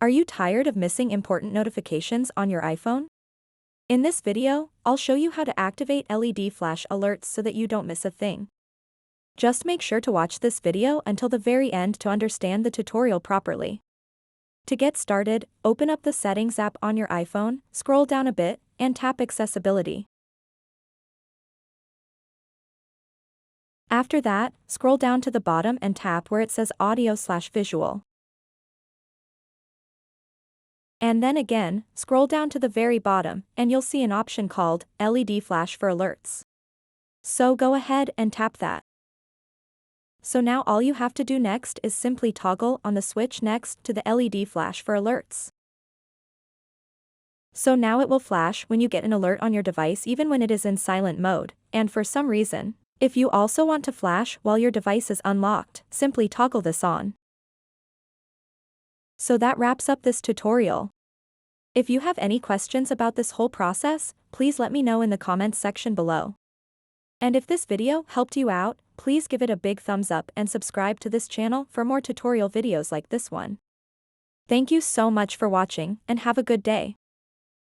Are you tired of missing important notifications on your iPhone? In this video, I'll show you how to activate LED flash alerts so that you don't miss a thing. Just make sure to watch this video until the very end to understand the tutorial properly. To get started, open up the Settings app on your iPhone, scroll down a bit, and tap Accessibility. After that, scroll down to the bottom and tap where it says Audio/Visual. And then again, scroll down to the very bottom, and you'll see an option called LED Flash for Alerts. So go ahead and tap that. So now all you have to do next is simply toggle on the switch next to the LED Flash for Alerts. So now it will flash when you get an alert on your device even when it is in silent mode, and for some reason, if you also want to flash while your device is unlocked, simply toggle this on. So that wraps up this tutorial. If you have any questions about this whole process, please let me know in the comments section below. And if this video helped you out, please give it a big thumbs up and subscribe to this channel for more tutorial videos like this one. Thank you so much for watching and have a good day.